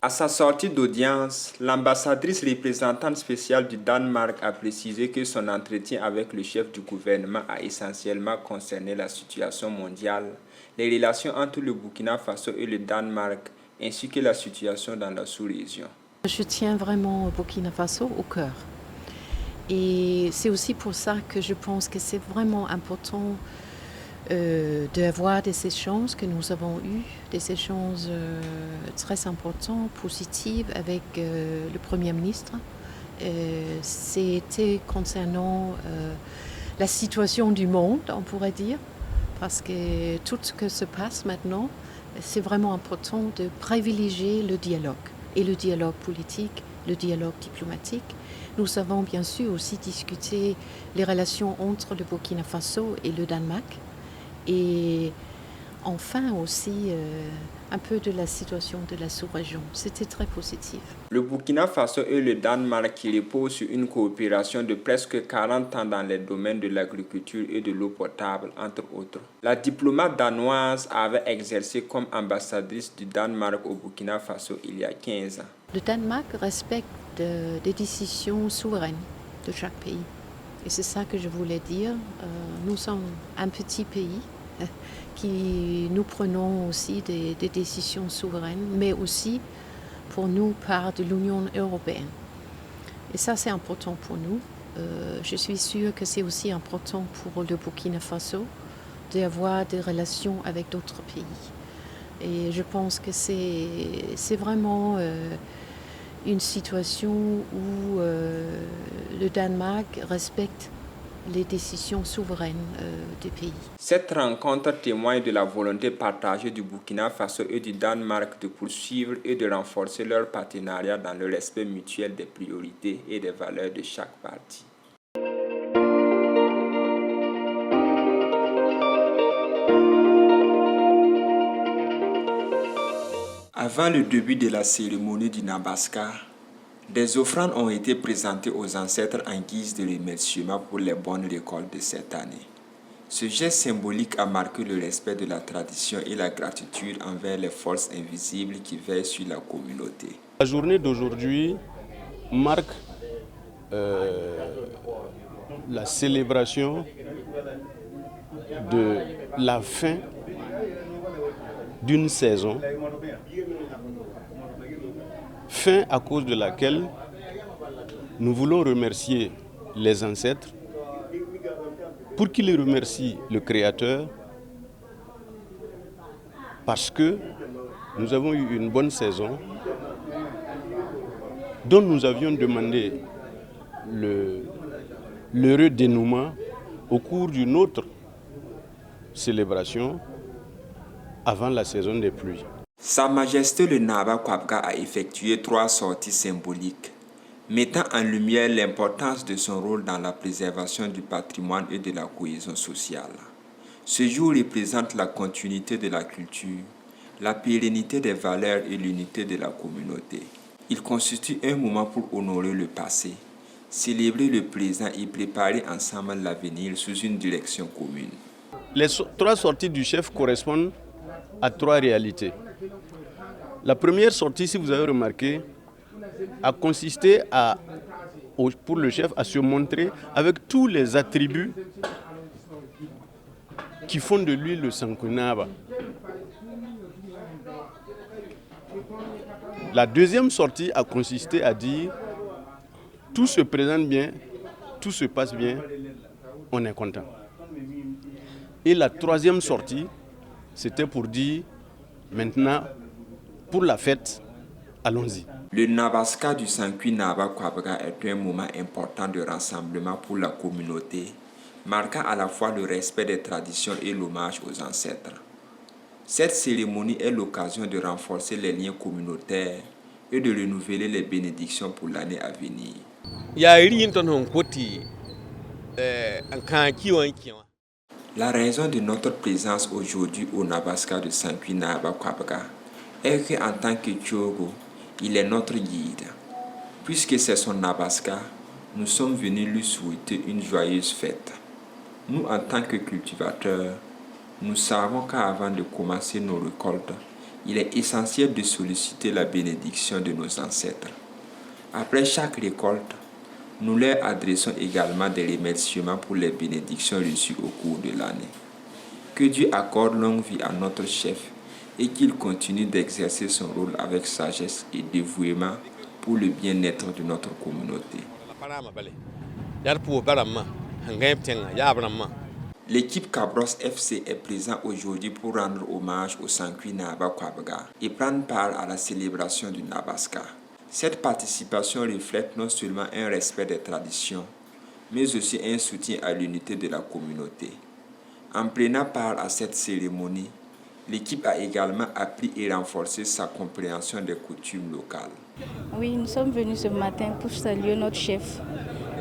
À sa sortie d'audience, l'ambassadrice représentante spéciale du Danemark a précisé que son entretien avec le chef du gouvernement a essentiellement concerné la situation mondiale, les relations entre le Burkina Faso et le Danemark, ainsi que la situation dans la sous-région. Je tiens vraiment au Burkina Faso au cœur. Et c'est aussi pour ça que je pense que c'est vraiment important d'avoir des échanges que nous avons eus, des échanges très importants, positifs avec le Premier ministre. C'était concernant la situation du monde, on pourrait dire, parce que tout ce qui se passe maintenant, c'est vraiment important de privilégier le dialogue, et le dialogue politique, le dialogue diplomatique. Nous avons bien sûr aussi discuté les relations entre le Burkina Faso et le Danemark, et enfin aussi un peu de la situation de la sous-région. C'était très positif. Le Burkina Faso et le Danemark qui reposent sur une coopération de presque 40 ans dans les domaines de l'agriculture et de l'eau potable, entre autres. La diplomate danoise avait exercé comme ambassadrice du Danemark au Burkina Faso il y a 15 ans. Le Danemark respecte des décisions souveraines de chaque pays. Et c'est ça que je voulais dire. Nous sommes un petit pays qui nous prenons aussi des décisions souveraines, mais aussi pour nous part de l'Union européenne. Et ça, c'est important pour nous. Je suis sûre que c'est aussi important pour le Burkina Faso d'avoir des relations avec d'autres pays. Et je pense que c'est vraiment une situation où le Danemark respecte les décisions souveraines des pays. Cette rencontre témoigne de la volonté partagée du Burkina Faso et du Danemark de poursuivre et de renforcer leur partenariat dans le respect mutuel des priorités et des valeurs de chaque partie. Avant le début de la cérémonie du Nabaska, des offrandes ont été présentées aux ancêtres en guise de remerciement pour les bonnes récoltes de cette année. Ce geste symbolique a marqué le respect de la tradition et la gratitude envers les forces invisibles qui veillent sur la communauté. La journée d'aujourd'hui marque la célébration de la fin d'une saison, fin à cause de laquelle nous voulons remercier les ancêtres pour qu'ils remercient le Créateur, parce que nous avons eu une bonne saison dont nous avions demandé l'heureux dénouement au cours d'une autre célébration avant la saison des pluies. Sa Majesté le Naba Kwabga a effectué 3 sorties symboliques, mettant en lumière l'importance de son rôle dans la préservation du patrimoine et de la cohésion sociale. Ce jour représente la continuité de la culture, la pérennité des valeurs et l'unité de la communauté. Il constitue un moment pour honorer le passé, célébrer le présent et préparer ensemble l'avenir sous une direction commune. Les 3 sorties du chef correspondent à 3 réalités. La première sortie, si vous avez remarqué, a consisté pour le chef à se montrer avec tous les attributs qui font de lui le Sankunaba. La deuxième sortie a consisté à dire tout se présente bien, tout se passe bien, on est content. Et la troisième sortie, c'était pour dire maintenant, pour la fête, allons-y. Le Nabaska du Sankui Naba Kwabga est un moment important de rassemblement pour la communauté, marquant à la fois le respect des traditions et l'hommage aux ancêtres. Cette cérémonie est l'occasion de renforcer les liens communautaires et de renouveler les bénédictions pour l'année à venir. La raison de notre présence aujourd'hui au Nabaska de Sankui Naba Kwabga est qu'en tant que Tiogo, il est notre guide. Puisque c'est son Nabaska, nous sommes venus lui souhaiter une joyeuse fête. Nous, en tant que cultivateurs, nous savons qu'avant de commencer nos récoltes, il est essentiel de solliciter la bénédiction de nos ancêtres. Après chaque récolte, nous leur adressons également des remerciements pour les bénédictions reçues au cours de l'année. Que Dieu accorde longue vie à notre chef et qu'il continue d'exercer son rôle avec sagesse et dévouement pour le bien-être de notre communauté. L'équipe Cabros FC est présente aujourd'hui pour rendre hommage au Sankui Naba Kwabga et prendre part à la célébration du Nabaska. Cette participation reflète non seulement un respect des traditions, mais aussi un soutien à l'unité de la communauté. En prenant part à cette cérémonie, l'équipe a également appris et renforcé sa compréhension des coutumes locales. Oui, nous sommes venus ce matin pour saluer notre chef,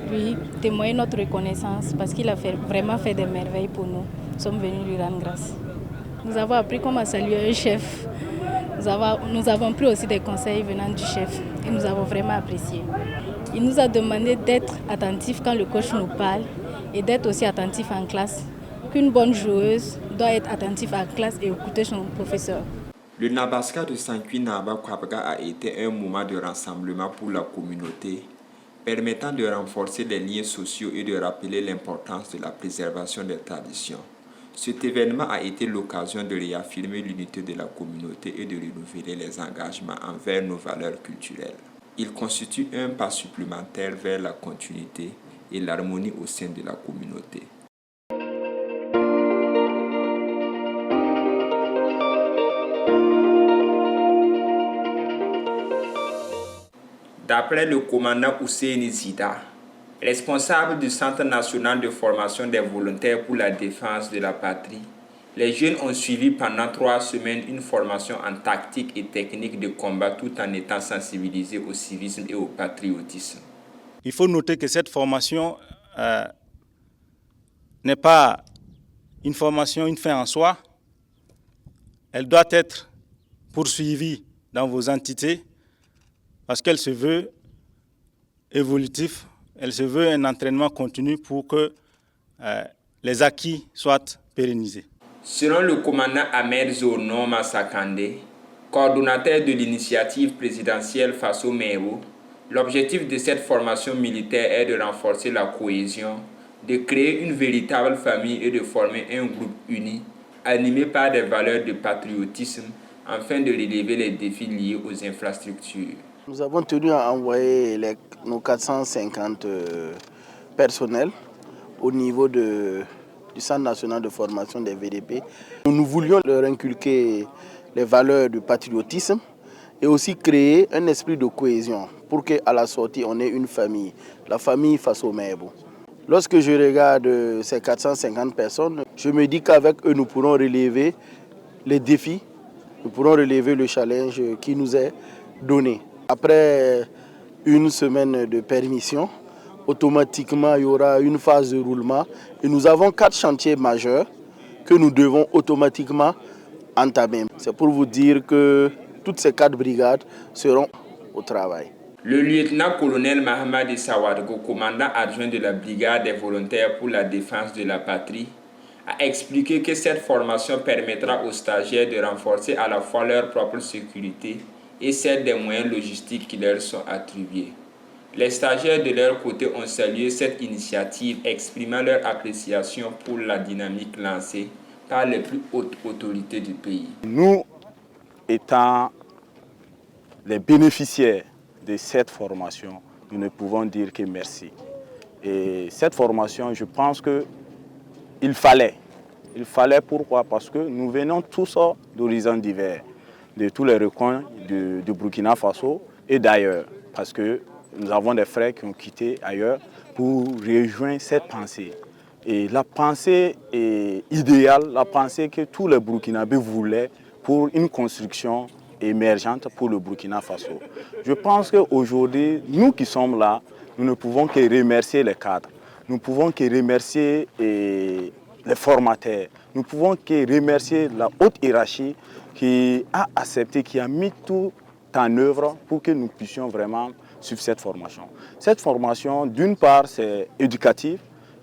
lui témoigner notre reconnaissance parce qu'il a vraiment fait des merveilles pour nous. Nous sommes venus lui rendre grâce. Nous avons appris comment saluer un chef. Nous avons pris aussi des conseils venant du chef et nous avons vraiment apprécié. Il nous a demandé d'être attentifs quand le coach nous parle et d'être aussi attentifs en classe. Qu'une bonne joueuse doit être attentive en classe et écouter son professeur. Le Nabaska de Sankui Naba Kwabga a été un moment de rassemblement pour la communauté, permettant de renforcer les liens sociaux et de rappeler l'importance de la préservation des traditions. Cet événement a été l'occasion de réaffirmer l'unité de la communauté et de renouveler les engagements envers nos valeurs culturelles. Il constitue un pas supplémentaire vers la continuité et l'harmonie au sein de la communauté. D'après le commandant Hussein Zida, responsable du Centre national de formation des volontaires pour la défense de la patrie, les jeunes ont suivi pendant 3 semaines une formation en tactique et technique de combat tout en étant sensibilisés au civisme et au patriotisme. Il faut noter que cette formation n'est pas une formation, une fin en soi. Elle doit être poursuivie dans vos entités parce qu'elle se veut évolutif, elle se veut un entraînement continu pour que les acquis soient pérennisés. Selon le commandant Ahmed Zono Massakande, coordonnateur de l'initiative présidentielle Faso Mewo, l'objectif de cette formation militaire est de renforcer la cohésion, de créer une véritable famille et de former un groupe uni, animé par des valeurs de patriotisme, afin de relever les défis liés aux infrastructures. Nous avons tenu à envoyer nos 450 personnels au niveau du Centre national de formation des VDP. Nous voulions leur inculquer les valeurs du patriotisme et aussi créer un esprit de cohésion pour qu'à la sortie, on ait une famille, la famille Faso Mewo. Lorsque je regarde ces 450 personnes, je me dis qu'avec eux, nous pourrons relever les défis, nous pourrons relever le challenge qui nous est donné. Après une semaine de permission, automatiquement il y aura une phase de roulement et nous avons 4 chantiers majeurs que nous devons automatiquement entamer. C'est pour vous dire que toutes ces 4 brigades seront au travail. Le lieutenant-colonel Mahamad Sawadgo, commandant adjoint de la brigade des volontaires pour la défense de la patrie, a expliqué que cette formation permettra aux stagiaires de renforcer à la fois leur propre sécurité et celle des moyens logistiques qui leur sont attribués. Les stagiaires de leur côté ont salué cette initiative, exprimant leur appréciation pour la dynamique lancée par les plus hautes autorités du pays. Nous, étant les bénéficiaires de cette formation, nous ne pouvons dire que merci. Et cette formation, je pense qu'il fallait. Il fallait pourquoi? Parce que nous venons tous d'horizons divers, de tous les recoins du Burkina Faso et d'ailleurs, parce que nous avons des frères qui ont quitté ailleurs pour rejoindre cette pensée. Et la pensée est idéale, la pensée que tous les Burkinabés voulaient pour une construction émergente pour le Burkina Faso. Je pense qu'aujourd'hui, nous qui sommes là, nous ne pouvons que remercier les cadres, nous ne pouvons que remercier les formateurs, nous ne pouvons que remercier la haute hiérarchie qui a accepté, qui a mis tout en œuvre pour que nous puissions vraiment suivre cette formation. Cette formation, d'une part, c'est éducatif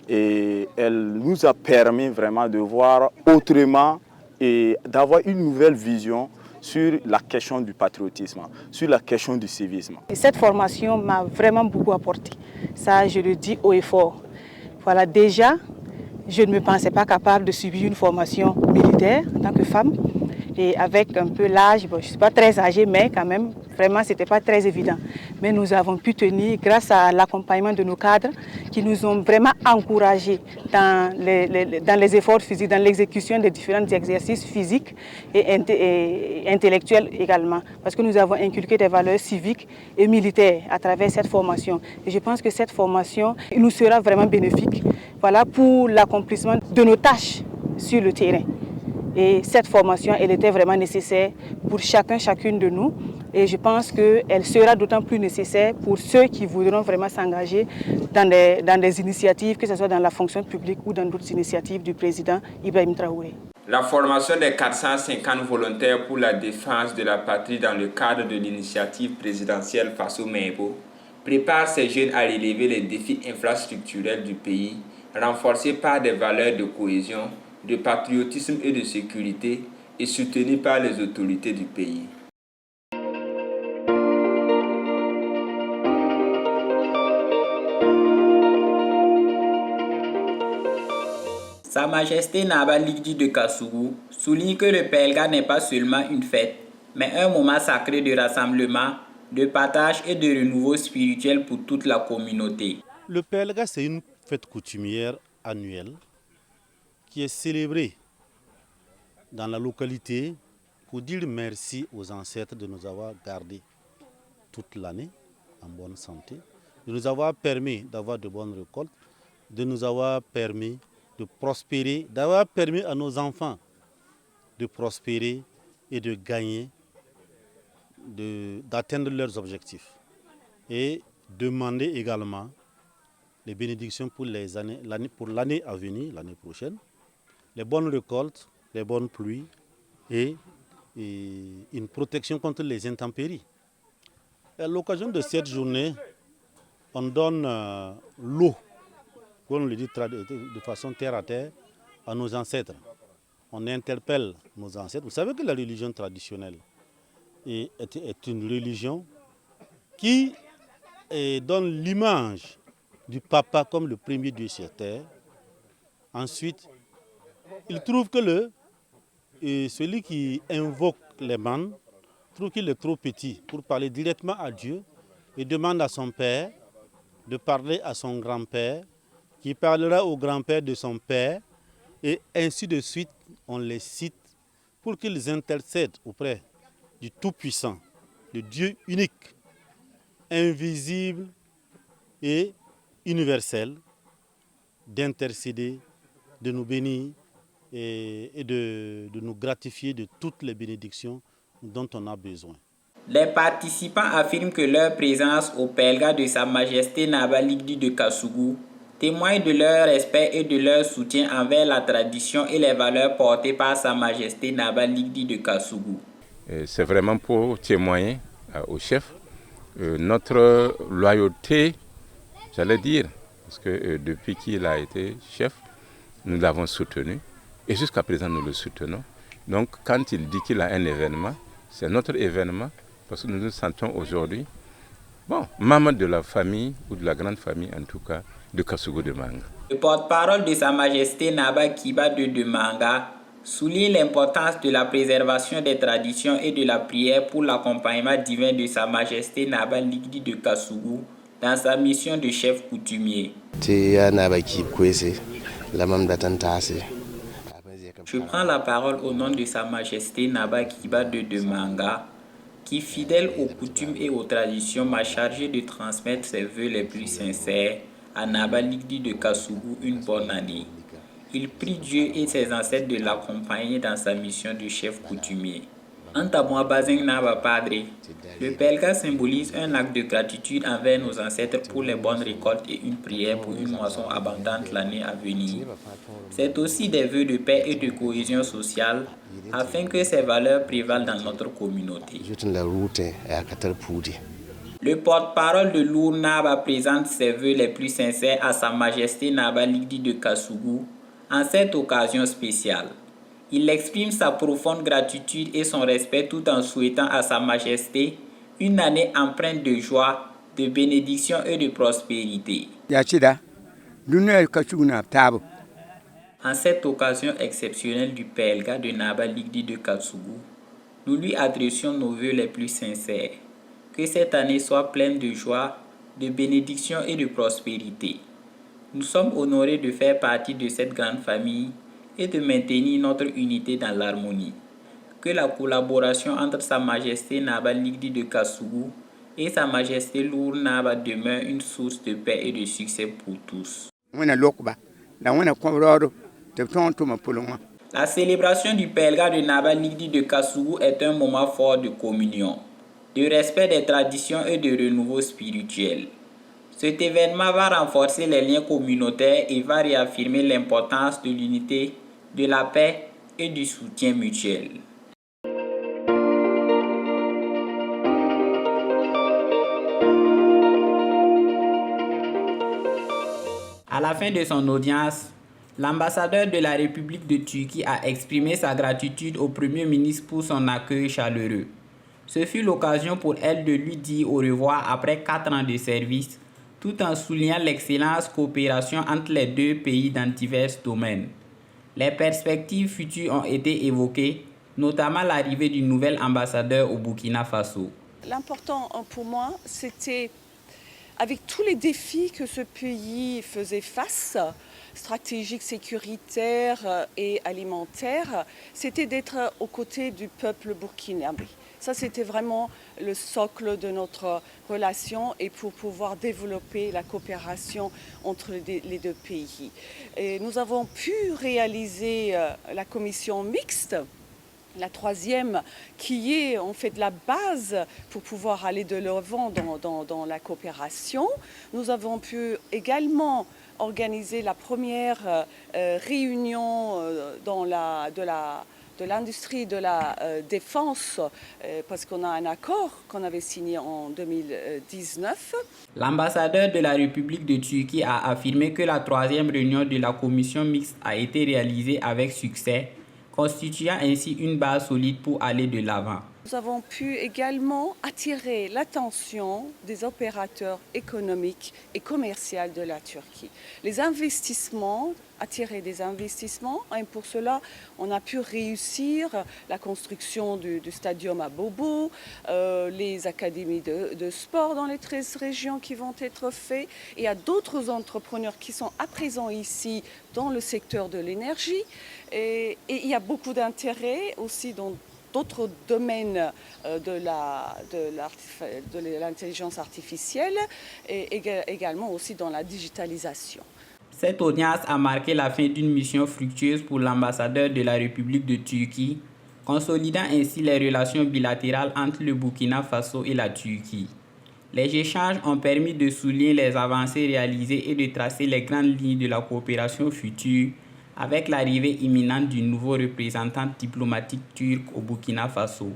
et elle nous a permis vraiment de voir autrement et d'avoir une nouvelle vision sur la question du patriotisme, sur la question du civisme. Et cette formation m'a vraiment beaucoup apporté. Ça, je le dis haut et fort. Voilà, déjà, je ne me pensais pas capable de subir une formation militaire en tant que femme. Et avec un peu l'âge, bon, je ne suis pas très âgée, mais quand même, vraiment, ce n'était pas très évident. Mais nous avons pu tenir grâce à l'accompagnement de nos cadres qui nous ont vraiment encouragés dans les efforts physiques, dans l'exécution des différents exercices physiques et intellectuels également. Parce que nous avons inculqué des valeurs civiques et militaires à travers cette formation. Et je pense que cette formation nous sera vraiment bénéfique, voilà, pour l'accomplissement de nos tâches sur le terrain. Et cette formation, elle était vraiment nécessaire pour chacune de nous. Et je pense qu'elle sera d'autant plus nécessaire pour ceux qui voudront vraiment s'engager dans des initiatives, que ce soit dans la fonction publique ou dans d'autres initiatives du président Ibrahim Traoré. La formation des 450 volontaires pour la défense de la patrie dans le cadre de l'initiative présidentielle Faso Mebo prépare ces jeunes à relever les défis infrastructurels du pays, renforcés par des valeurs de cohésion, de patriotisme et de sécurité et soutenu par les autorités du pays. Sa Majesté Naba Ligdi de Kassougou souligne que le Pelga n'est pas seulement une fête, mais un moment sacré de rassemblement, de partage et de renouveau spirituel pour toute la communauté. Le Pelga, c'est une fête coutumière annuelle qui est célébrée dans la localité pour dire merci aux ancêtres de nous avoir gardés toute l'année en bonne santé, de nous avoir permis d'avoir de bonnes récoltes, de nous avoir permis de prospérer, d'avoir permis à nos enfants de prospérer et de gagner, d'atteindre leurs objectifs. Et demander également les bénédictions pour l'année à venir, l'année prochaine, les bonnes récoltes, les bonnes pluies et une protection contre les intempéries. À l'occasion de cette journée, on donne l'eau, comme on le dit de façon terre à terre, à nos ancêtres. On interpelle nos ancêtres. Vous savez que la religion traditionnelle est une religion qui donne l'image du papa comme le premier Dieu sur terre. Ensuite, il trouve que celui qui invoque les mannes trouve qu'il est trop petit pour parler directement à Dieu et demande à son père de parler à son grand-père, qui parlera au grand-père de son père, et ainsi de suite, on les cite pour qu'ils intercèdent auprès du Tout-Puissant, le Dieu unique, invisible et universel, d'intercéder, de nous bénir et de nous gratifier de toutes les bénédictions dont on a besoin. Les participants affirment que leur présence au Pelga de Sa Majesté Naba Ligdi de Kassougou témoigne de leur respect et de leur soutien envers la tradition et les valeurs portées par Sa Majesté Naba Ligdi de Kassougou. C'est vraiment pour témoigner au chef notre loyauté, j'allais dire, parce que depuis qu'il a été chef, nous l'avons soutenu et jusqu'à présent nous le soutenons. Donc quand il dit qu'il a un événement, c'est notre événement parce que nous nous sentons aujourd'hui, membres de la famille ou de la grande famille en tout cas de Kassougou de Manga. Le porte-parole de Sa Majesté Naba Kiba de Manga souligne l'importance de la préservation des traditions et de la prière pour l'accompagnement divin de Sa Majesté Naba Ligdi de Kassougou dans sa mission de chef coutumier. Je prends la parole au nom de Sa Majesté Naba Kiba de Manga, qui, fidèle aux coutumes et aux traditions, m'a chargé de transmettre ses vœux les plus sincères à Naba Ligdi de Kassougou une bonne année. Il prie Dieu et ses ancêtres de l'accompagner dans sa mission de chef coutumier. Antamwa Bazeng Naba Padre, le Pelga symbolise un acte de gratitude envers nos ancêtres pour les bonnes récoltes et une prière pour une moisson abondante l'année à venir. C'est aussi des vœux de paix et de cohésion sociale afin que ces valeurs prévalent dans notre communauté. Le porte-parole de Lour Naba présente ses vœux les plus sincères à Sa Majesté Naba Ligdi de Kassougou en cette occasion spéciale. Il exprime sa profonde gratitude et son respect tout en souhaitant à Sa Majesté une année empreinte de joie, de bénédiction et de prospérité. En cette occasion exceptionnelle du PLGA de Naba Ligdi de Katsougou, nous lui adressions nos vœux les plus sincères. Que cette année soit pleine de joie, de bénédiction et de prospérité. Nous sommes honorés de faire partie de cette grande famille et de maintenir notre unité dans l'harmonie. Que la collaboration entre Sa Majesté Naba Ligdi de Katsougou et Sa Majesté Lour Naba demeure une source de paix et de succès pour tous. La célébration du PLGA de Naba Ligdi de Katsougou est un moment fort de communion, de respect des traditions et de renouveau spirituel. Cet événement va renforcer les liens communautaires et va réaffirmer l'importance de l'unité, de la paix et du soutien mutuel. À la fin de son audience, l'ambassadeur de la République de Turquie a exprimé sa gratitude au Premier ministre pour son accueil chaleureux. Ce fut l'occasion pour elle de lui dire au revoir après 4 ans de service, tout en soulignant l'excellente coopération entre les deux pays dans divers domaines. Les perspectives futures ont été évoquées, notamment l'arrivée du nouvel ambassadeur au Burkina Faso. L'important pour moi, c'était, avec tous les défis que ce pays faisait face, stratégiques, sécuritaires et alimentaires, c'était d'être aux côtés du peuple burkinabé. Ça, c'était vraiment le socle de notre relation et pour pouvoir développer la coopération entre les deux pays. Et nous avons pu réaliser la commission mixte, la 3e, qui est en fait la base pour pouvoir aller de l'avant dans la coopération. Nous avons pu également organiser la première réunion de l'industrie de la défense, parce qu'on a un accord qu'on avait signé en 2019. L'ambassadeur de la République de Turquie a affirmé que la 3e réunion de la commission mixte a été réalisée avec succès, constituant ainsi une base solide pour aller de l'avant. Nous avons pu également attirer l'attention des opérateurs économiques et commerciaux de la Turquie. Les investissements, attirer des investissements, et pour cela, on a pu réussir la construction du stadium à Bobo, les académies de sport dans les 13 régions qui vont être faites. Et il y a d'autres entrepreneurs qui sont à présent ici dans le secteur de l'énergie. Et il y a beaucoup d'intérêt aussi dans d'autres domaines de l'intelligence artificielle et également aussi dans la digitalisation. Cette audience a marqué la fin d'une mission fructueuse pour l'ambassadeur de la République de Turquie, consolidant ainsi les relations bilatérales entre le Burkina Faso et la Turquie. Les échanges ont permis de souligner les avancées réalisées et de tracer les grandes lignes de la coopération future, avec l'arrivée imminente du nouveau représentant diplomatique turc au Burkina Faso.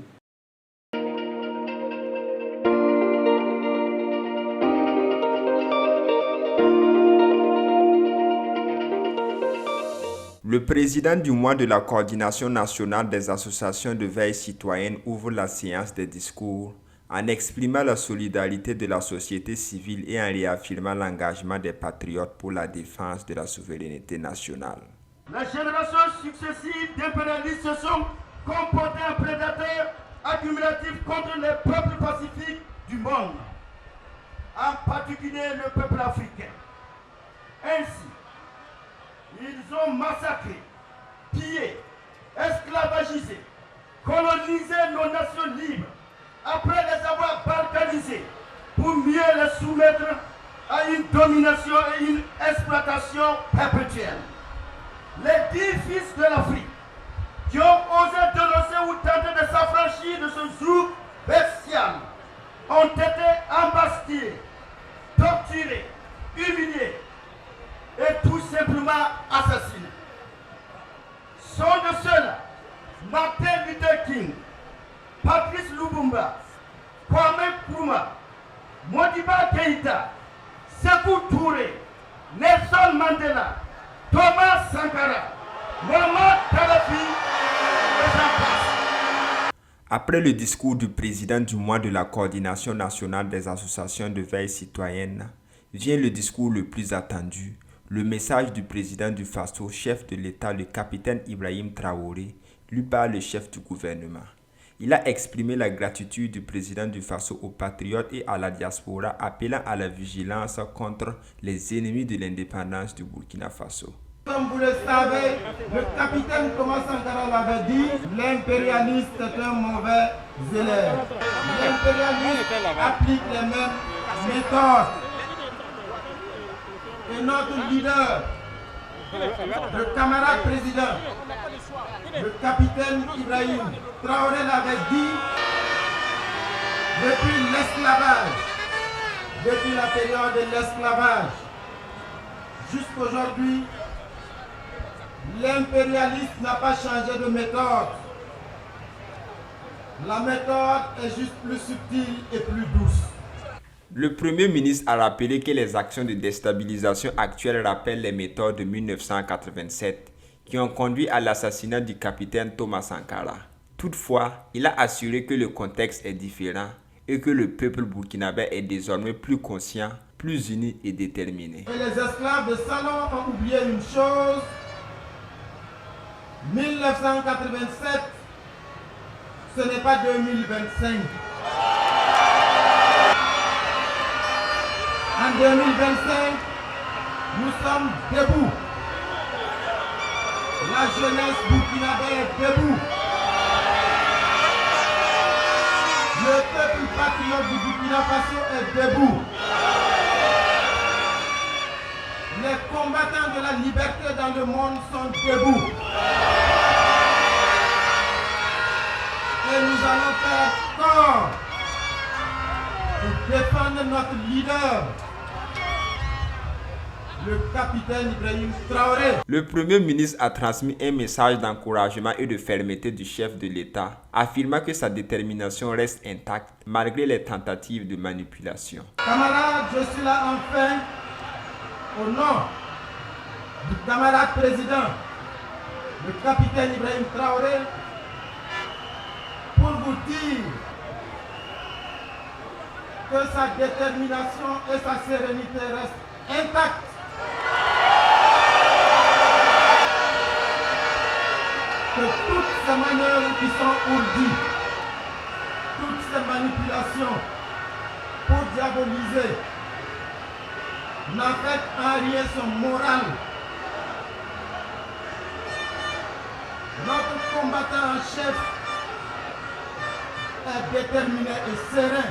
Le président du mois de la coordination nationale des associations de veille citoyenne ouvre la séance des discours en exprimant la solidarité de la société civile et en réaffirmant l'engagement des patriotes pour la défense de la souveraineté nationale. Les générations successives d'impérialistes se sont comportées en prédateurs accumulatifs contre les peuples pacifiques du monde, en particulier le peuple africain. Ainsi, ils ont massacré, pillé, esclavagisé, colonisé nos nations libres, après les avoir balkanisées, pour mieux les soumettre à une domination et une exploitation perpétuelle. Les 10 fils de l'Afrique qui ont osé dénoncer ou tenter de s'affranchir de ce joug bestial ont été embastillés, torturés, humiliés et tout simplement assassinés. Sont de ceux-là Martin Luther King, Patrice Lumumba, Kwame Nkrumah, Modibo Keïta, Sékou Touré, Nelson Mandela, Thomas Sankara, Muammar Kadhafi Après le discours du président du mois de la coordination nationale des associations de veille citoyenne, vient le discours le plus attendu, le message du président du Faso, chef de l'État, le capitaine Ibrahim Traoré, lu par le chef du gouvernement. Il a exprimé la gratitude du président du Faso aux patriotes et à la diaspora, appelant à la vigilance contre les ennemis de l'indépendance du Burkina Faso. Comme vous le savez, le capitaine Thomas Sankara l'avait dit, l'impérialiste est un mauvais élève. L'impérialiste applique les mêmes méthodes. Et notre leader, le camarade président, le capitaine Ibrahim Traoré l'avait dit, depuis l'esclavage, depuis la période de l'esclavage, jusqu'aujourd'hui, l'impérialisme n'a pas changé de méthode. La méthode est juste plus subtile et plus douce. Le Premier ministre a rappelé que les actions de déstabilisation actuelles rappellent les méthodes de 1987 qui ont conduit à l'assassinat du capitaine Thomas Sankara. Toutefois, il a assuré que le contexte est différent et que le peuple burkinabé est désormais plus conscient, plus uni et déterminé. Et les esclaves de Salon ont oublié une chose. 1987, ce n'est pas 2025. En 2025, nous sommes debout. La jeunesse burkinabé est debout. Le peuple patriote du Burkina Faso est debout. Les combattants de la liberté dans le monde sont debout. Et nous allons faire corps pour défendre notre leader, le capitaine Ibrahim Traoré. Le Premier ministre a transmis un message d'encouragement et de fermeté du chef de l'État, affirmant que sa détermination reste intacte malgré les tentatives de manipulation. Camarades, je suis là enfin au nom du camarade président, le capitaine Ibrahim Traoré, pour vous dire que sa détermination et sa sérénité restent intactes. Que toutes ces manœuvres qui sont ourdies, toutes ces manipulations pour diaboliser, n'affectent en rien son moral. Notre combattant en chef est déterminé et serein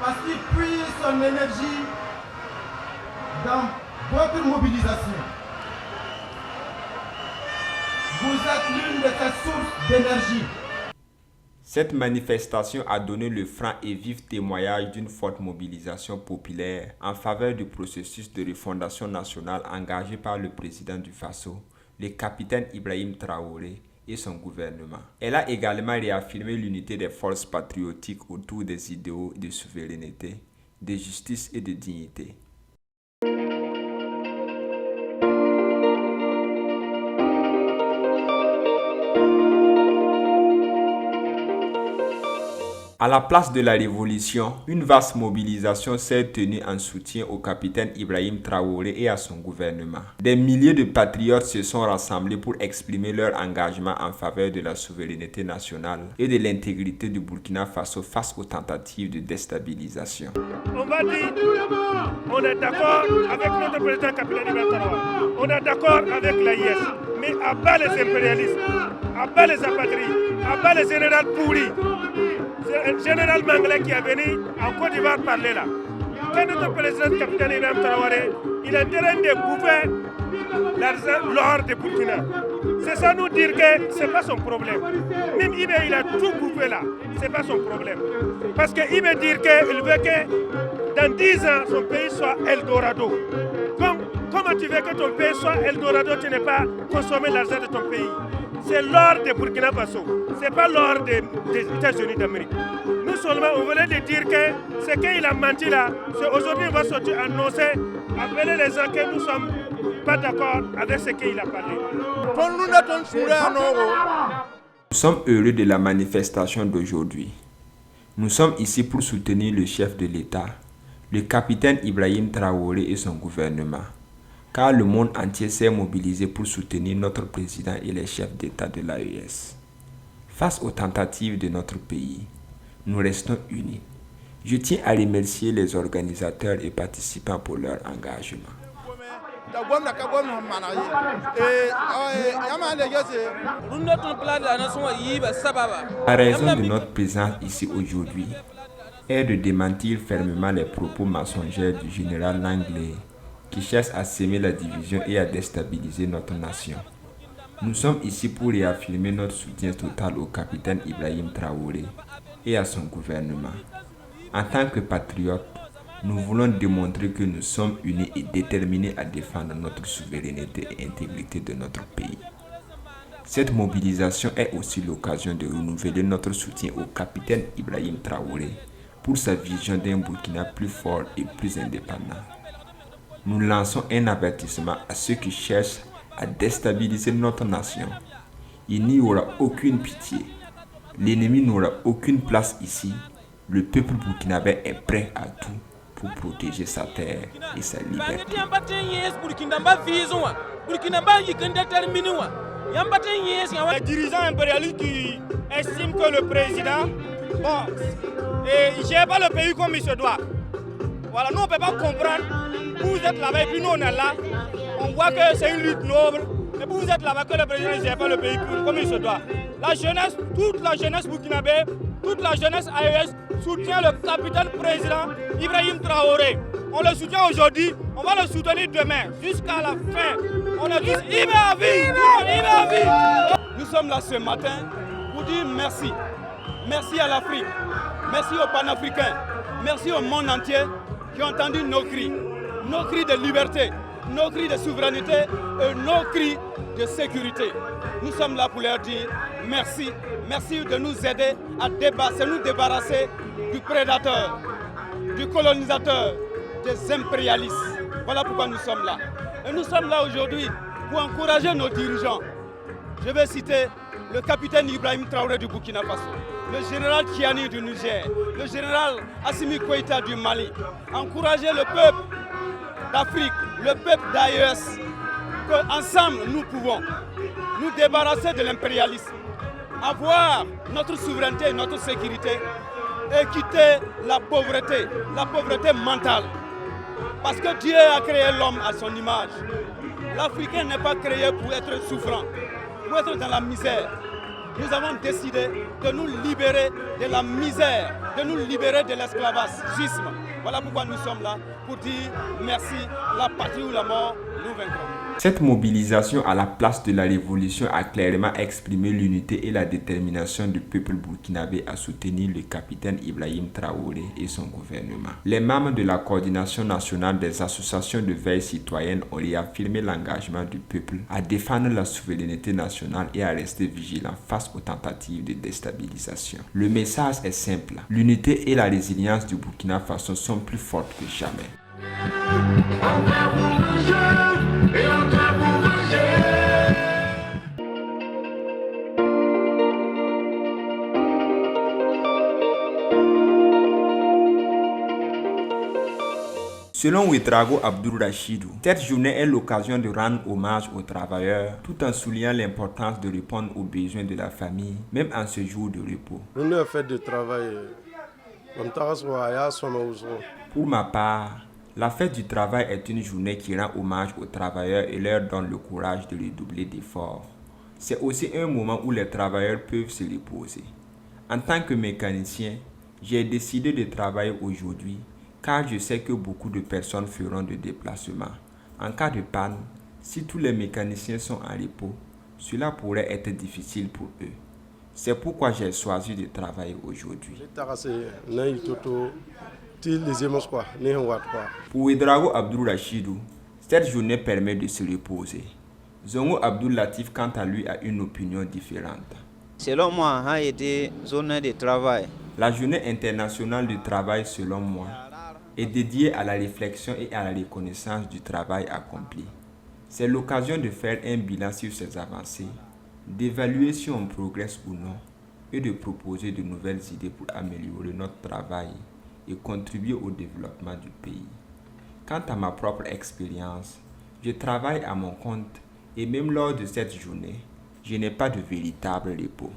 parce qu'il puise son énergie dans votre mobilisation. Vous êtes l'une de ces sources d'énergie. Cette manifestation a donné le franc et vif témoignage d'une forte mobilisation populaire en faveur du processus de refondation nationale engagé par le président du Faso, le capitaine Ibrahim Traoré et son gouvernement. Elle a également réaffirmé l'unité des forces patriotiques autour des idéaux de souveraineté, de justice et de dignité. À la place de la révolution, une vaste mobilisation s'est tenue en soutien au capitaine Ibrahim Traoré et à son gouvernement. Des milliers de patriotes se sont rassemblés pour exprimer leur engagement en faveur de la souveraineté nationale et de l'intégrité du Burkina Faso face aux tentatives de déstabilisation. On va dire, on est d'accord avec notre président capitaine Ibrahim Traoré, on est d'accord avec l'AIS, mais à bas les impérialistes, à bas les apatries, à bas les généraux pourris. C'est le général Manglais qui est venu en Côte d'Ivoire parler là. Quand notre président capitaine Ibrahim Traoré, il est en train de bouffer l'or de Burkina. C'est ça nous dire que ce n'est pas son problème. Même Ibé, il a tout bouffé là. Ce n'est pas son problème. Parce qu'il veut dire qu'il veut que dans 10 ans, son pays soit Eldorado. Comment tu veux que ton pays soit Eldorado, tu n'es pas consommé l'argent de ton pays? C'est l'or de Burkina Faso, ce n'est pas l'or des États-Unis d'Amérique. Nous seulement, on voulait dire que ce qu'il a menti là, c'est aujourd'hui on va sortir annoncer, appeler les gens que nous ne sommes pas d'accord avec ce qu'il a parlé. Nous sommes heureux de la manifestation d'aujourd'hui. Nous sommes ici pour soutenir le chef de l'État, le capitaine Ibrahim Traoré et son gouvernement, car le monde entier s'est mobilisé pour soutenir notre président et les chefs d'État de l'AES. Face aux tentatives de notre pays, nous restons unis. Je tiens à remercier les organisateurs et participants pour leur engagement. La raison de notre présence ici aujourd'hui est de démentir fermement les propos mensongers du général Langlais qui cherche à semer la division et à déstabiliser notre nation. Nous sommes ici pour réaffirmer notre soutien total au capitaine Ibrahim Traoré et à son gouvernement. En tant que patriotes, nous voulons démontrer que nous sommes unis et déterminés à défendre notre souveraineté et intégrité de notre pays. Cette mobilisation est aussi l'occasion de renouveler notre soutien au capitaine Ibrahim Traoré pour sa vision d'un Burkina plus fort et plus indépendant. Nous lançons un avertissement à ceux qui cherchent à déstabiliser notre nation. Il n'y aura aucune pitié. L'ennemi n'aura aucune place ici. Le peuple burkinabé est prêt à tout pour protéger sa terre et sa liberté. Les dirigeants impérialistes qui estiment que le président ne gère pas le pays comme il se doit. Voilà, nous on ne peut pas comprendre. Vous êtes là-bas et puis nous on est là. On voit que c'est une lutte noble. Et puis vous êtes là-bas que le président ne gère pas le pays comme il se doit. La jeunesse, toute la jeunesse burkinabé, toute la jeunesse AES soutient le capitaine président Ibrahim Traoré. On le soutient aujourd'hui, on va le soutenir demain, jusqu'à la fin. On est tous Ibrahim à vie. Nous sommes là ce matin pour dire merci. Merci à l'Afrique, merci aux panafricains, merci au monde entier qui ont entendu nos cris de liberté, nos cris de souveraineté et nos cris de sécurité. Nous sommes là pour leur dire merci. Merci de nous aider à nous débarrasser du prédateur, du colonisateur, des impérialistes. Voilà pourquoi nous sommes là. Et nous sommes là aujourd'hui pour encourager nos dirigeants. Je vais citer le capitaine Ibrahim Traoré du Burkina Faso, le général Kiani du Niger, le général Assimi Goïta du Mali. Encourager le peuple d'Afrique, le peuple d'AES, qu'ensemble nous pouvons nous débarrasser de l'impérialisme, avoir notre souveraineté et notre sécurité et quitter la pauvreté mentale. Parce que Dieu a créé l'homme à son image. L'Africain n'est pas créé pour être souffrant, pour être dans la misère. Nous avons décidé de nous libérer de la misère, de nous libérer de l'esclavagisme. Voilà pourquoi nous sommes là, pour dire merci, la patrie ou la mort, nous vaincrons. Cette mobilisation à la place de la révolution a clairement exprimé l'unité et la détermination du peuple burkinabé à soutenir le capitaine Ibrahim Traoré et son gouvernement. Les membres de la coordination nationale des associations de veille citoyenne ont réaffirmé l'engagement du peuple à défendre la souveraineté nationale et à rester vigilant face aux tentatives de déstabilisation. Le message est simple. L'unité et la résilience du Burkina Faso sont plus fortes que jamais. Selon Ouedraogo Abdoul Rachidou, cette journée est l'occasion de rendre hommage aux travailleurs tout en soulignant l'importance de répondre aux besoins de la famille, même en ce jour de repos. Pour ma part, la fête du travail est une journée qui rend hommage aux travailleurs et leur donne le courage de redoubler d'efforts. C'est aussi un moment où les travailleurs peuvent se reposer. En tant que mécanicien, j'ai décidé de travailler aujourd'hui car je sais que beaucoup de personnes feront des déplacements. En cas de panne, si tous les mécaniciens sont en repos, cela pourrait être difficile pour eux. C'est pourquoi j'ai choisi de travailler aujourd'hui. Pour Ouedraogo Abdoul Rachidou, cette journée permet de se reposer. Zongo Abdoul Latif, quant à lui, a une opinion différente. Selon moi, a été journée de travail. La journée internationale du travail, selon moi, est dédiée à la réflexion et à la reconnaissance du travail accompli. C'est l'occasion de faire un bilan sur ces avancées, d'évaluer si on progresse ou non et de proposer de nouvelles idées pour améliorer notre travail et contribuer au développement du pays. Quant à ma propre expérience, je travaille à mon compte et même lors de cette journée, je n'ai pas de véritable repos.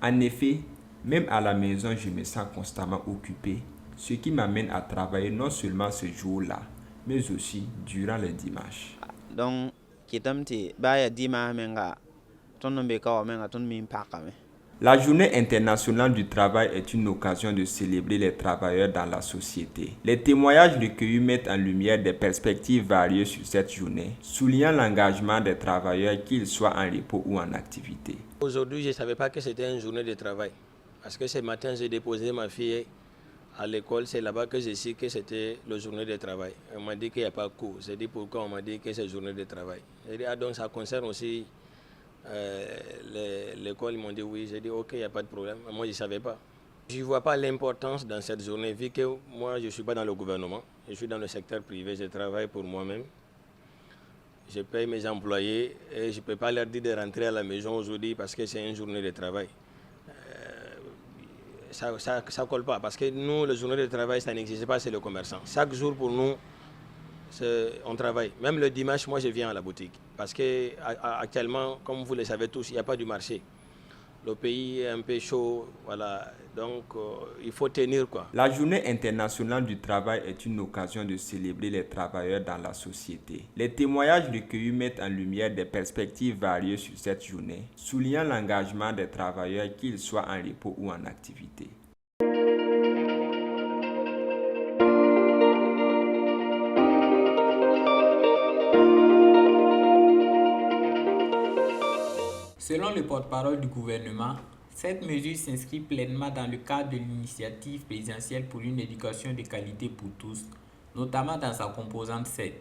En effet, même à la maison, je me sens constamment occupé, ce qui m'amène à travailler non seulement ce jour-là, mais aussi durant les dimanches. Donc, la journée internationale du travail est une occasion de célébrer les travailleurs dans la société. Les témoignages recueillis mettent en lumière des perspectives variées sur cette journée, soulignant l'engagement des travailleurs, qu'ils soient en repos ou en activité. Aujourd'hui, je ne savais pas que c'était une journée de travail. Parce que ce matin, j'ai déposé ma fille à l'école. C'est là-bas que j'ai su que c'était la journée de travail. On m'a dit qu'il n'y a pas de cours. J'ai dit pourquoi on m'a dit que c'est journée de travail. J'ai dit, ah donc ça concerne aussi l'école. Ils m'ont dit oui. J'ai dit ok, il n'y a pas de problème. Moi, je ne savais pas. Je ne vois pas l'importance dans cette journée, vu que moi, je ne suis pas dans le gouvernement. Je suis dans le secteur privé. Je travaille pour moi-même. Je paye mes employés et je ne peux pas leur dire de rentrer à la maison aujourd'hui parce que c'est une journée de travail. Ça ne colle pas parce que nous, la journée de travail, ça n'existe pas, c'est le commerçant. Chaque jour pour nous, on travaille. Même le dimanche, moi, je viens à la boutique. Parce qu'actuellement, comme vous le savez tous, il n'y a pas du marché. Le pays est un peu chaud, voilà. Donc, il faut tenir, quoi. La journée internationale du travail est une occasion de célébrer les travailleurs dans la société. Les témoignages recueillis mettent en lumière des perspectives variées sur cette journée, soulignant l'engagement des travailleurs, qu'ils soient en repos ou en activité. Selon le porte-parole du gouvernement, cette mesure s'inscrit pleinement dans le cadre de l'initiative présidentielle pour une éducation de qualité pour tous, notamment dans sa composante 7,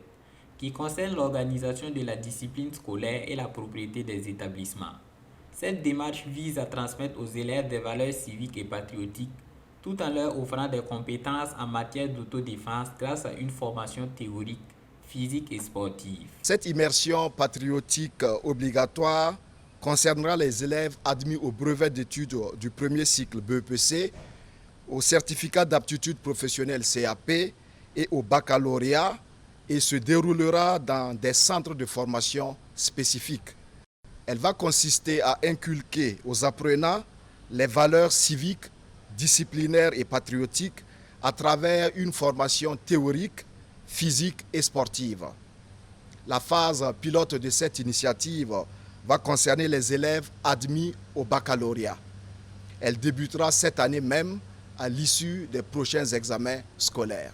qui concerne l'organisation de la discipline scolaire et la propriété des établissements. Cette démarche vise à transmettre aux élèves des valeurs civiques et patriotiques, tout en leur offrant des compétences en matière d'autodéfense grâce à une formation théorique, physique et sportive. Cette immersion patriotique obligatoire concernera les élèves admis au brevet d'études du premier cycle BEPC, au certificat d'aptitude professionnelle CAP et au baccalauréat et se déroulera dans des centres de formation spécifiques. Elle va consister à inculquer aux apprenants les valeurs civiques, disciplinaires et patriotiques à travers une formation théorique, physique et sportive. La phase pilote de cette initiative va concerner les élèves admis au baccalauréat. Elle débutera cette année même à l'issue des prochains examens scolaires.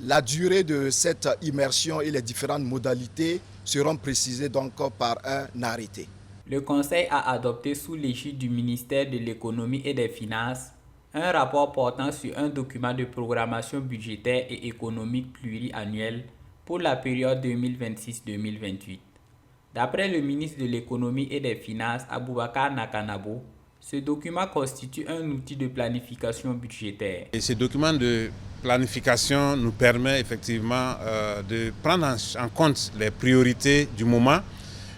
La durée de cette immersion et les différentes modalités seront précisées donc par un arrêté. Le Conseil a adopté sous l'égide du ministère de l'Économie et des Finances un rapport portant sur un document de programmation budgétaire et économique pluriannuel pour la période 2026-2028. D'après le ministre de l'Économie et des Finances, Aboubakar Nakanabo, ce document constitue un outil de planification budgétaire. Et ce document de planification nous permet effectivement de prendre en compte les priorités du moment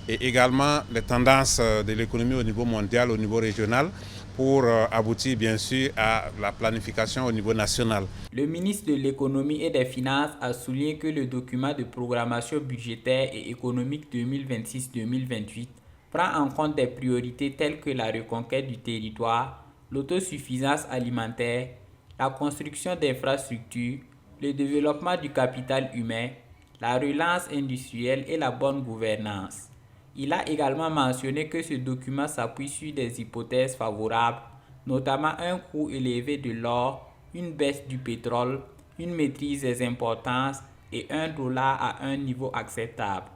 et également les tendances de l'économie au niveau mondial, au niveau régional, pour aboutir bien sûr à la planification au niveau national. Le ministre de l'Économie et des Finances a souligné que le document de programmation budgétaire et économique 2026-2028 prend en compte des priorités telles que la reconquête du territoire, l'autosuffisance alimentaire, la construction d'infrastructures, le développement du capital humain, la relance industrielle et la bonne gouvernance. Il a également mentionné que ce document s'appuie sur des hypothèses favorables, notamment un coût élevé de l'or, une baisse du pétrole, une maîtrise des importances et $1 à un niveau acceptable.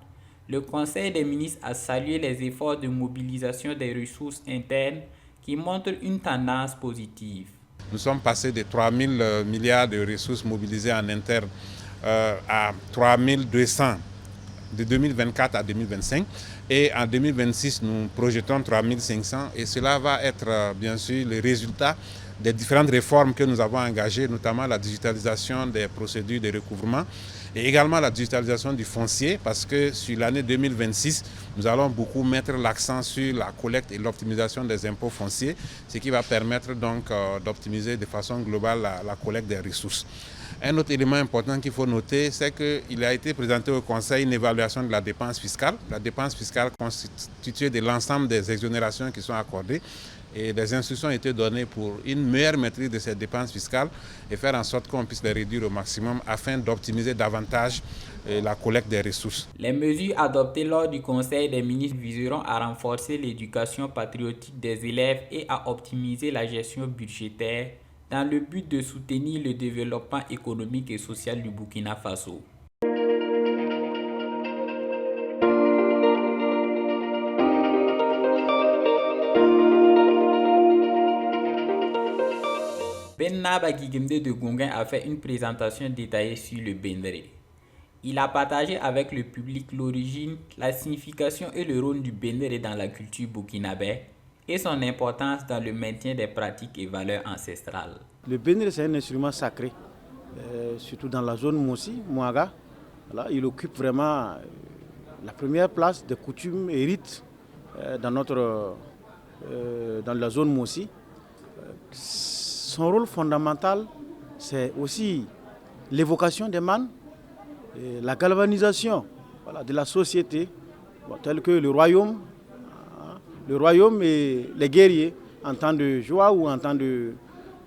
Le Conseil des ministres a salué les efforts de mobilisation des ressources internes qui montrent une tendance positive. Nous sommes passés de 3 000 milliards de ressources mobilisées en interne à 3 200 de 2024 à 2025. Et en 2026, nous projetons 3500 et cela va être bien sûr le résultat des différentes réformes que nous avons engagées, notamment la digitalisation des procédures de recouvrement et également la digitalisation du foncier, parce que sur l'année 2026, nous allons beaucoup mettre l'accent sur la collecte et l'optimisation des impôts fonciers, ce qui va permettre donc d'optimiser de façon globale la collecte des ressources. Un autre élément important qu'il faut noter, c'est qu'il a été présenté au Conseil une évaluation de la dépense fiscale. La dépense fiscale constituée de l'ensemble des exonérations qui sont accordées et des instructions ont été données pour une meilleure maîtrise de ces dépenses fiscales et faire en sorte qu'on puisse les réduire au maximum afin d'optimiser davantage la collecte des ressources. Les mesures adoptées lors du Conseil des ministres viseront à renforcer l'éducation patriotique des élèves et à optimiser la gestion budgétaire dans le but de soutenir le développement économique et social du Burkina Faso. Ben Naba Guigemde de Gonguin a fait une présentation détaillée sur le Bendere. Il a partagé avec le public l'origine, la signification et le rôle du Bendere dans la culture burkinabé et son importance dans le maintien des pratiques et valeurs ancestrales. Le Bendere, c'est un instrument sacré, surtout dans la zone Mossi, Mouaga. Voilà, il occupe vraiment la première place des coutumes et rites dans la zone Mossi. Son rôle fondamental, c'est aussi l'évocation des mânes, la galvanisation de la société, tel que le royaume et les guerriers en temps de joie ou en temps de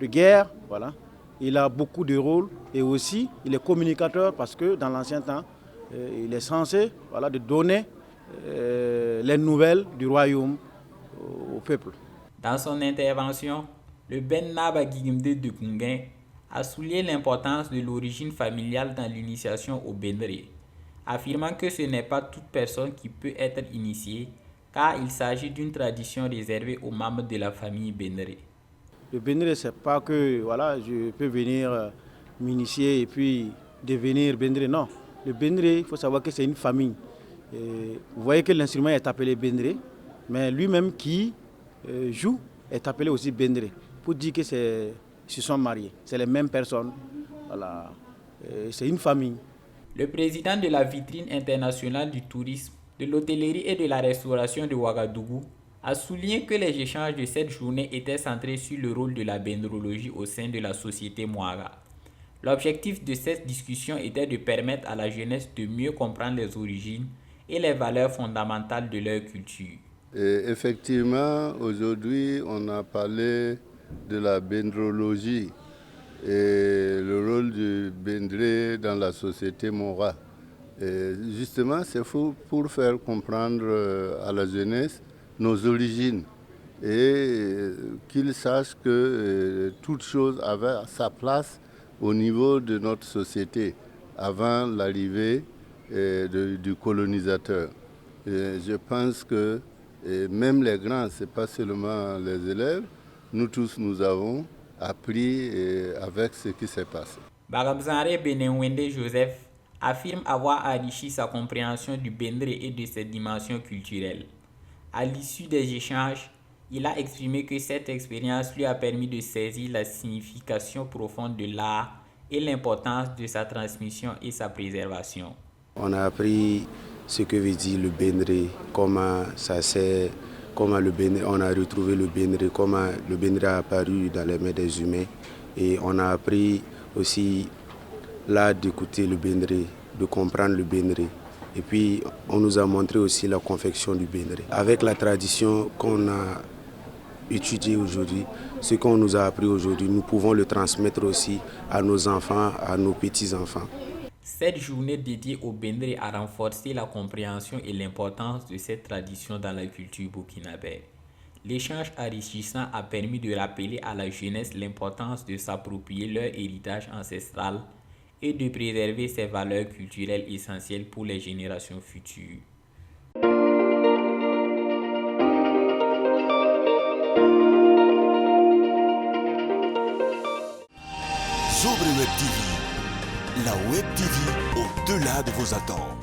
guerre. Voilà. Il a beaucoup de rôles et aussi il est communicateur parce que dans l'ancien temps, il est censé de donner les nouvelles du royaume au peuple. Dans son intervention, le Ben Naba Guigemde de Gonguin a souligné l'importance de l'origine familiale dans l'initiation au Bendere, affirmant que ce n'est pas toute personne qui peut être initiée, car il s'agit d'une tradition réservée aux membres de la famille Bendere. Le Bendere, ce n'est pas que je peux venir m'initier et puis devenir Bendere. Non, le Bendere, il faut savoir que c'est une famille. Et vous voyez que l'instrument est appelé Bendere, mais lui-même qui joue est appelé aussi Bendere, pour dire que se sont mariés. C'est les mêmes personnes. Voilà. C'est une famille. Le président de la vitrine internationale du tourisme, de l'hôtellerie et de la restauration de Ouagadougou a souligné que les échanges de cette journée étaient centrés sur le rôle de la bendrologie au sein de la société Mouaga. L'objectif de cette discussion était de permettre à la jeunesse de mieux comprendre les origines et les valeurs fondamentales de leur culture. Et effectivement, aujourd'hui, on a parlé de la bendrologie et le rôle du bendré dans la société Mora. Et justement, c'est pour faire comprendre à la jeunesse nos origines et qu'ils sachent que toute chose avait sa place au niveau de notre société avant l'arrivée du colonisateur. Et je pense que même les grands, ce n'est pas seulement les élèves, nous tous nous avons appris avec ce qui s'est passé. Bagamzare Benenwende Joseph affirme avoir enrichi sa compréhension du Bendere et de ses dimensions culturelles. À l'issue des échanges, il a exprimé que cette expérience lui a permis de saisir la signification profonde de l'art et l'importance de sa transmission et sa préservation. On a appris ce que veut dire le Bendere, comment ça s'est, comment on a retrouvé le Bendere, comment le Bendere a apparu dans les mains des humains. Et on a appris aussi l'art d'écouter le Bendere, de comprendre le Bendere. Et puis on nous a montré aussi la confection du Bendere. Avec la tradition qu'on a étudiée aujourd'hui, ce qu'on nous a appris aujourd'hui, nous pouvons le transmettre aussi à nos enfants, à nos petits-enfants. Cette journée dédiée au Bendere a renforcé la compréhension et l'importance de cette tradition dans la culture burkinabé. L'échange enrichissant a permis de rappeler à la jeunesse l'importance de s'approprier leur héritage ancestral et de préserver ces valeurs culturelles essentielles pour les générations futures. Sobre Web TV, la Web TV au-delà de vos attentes.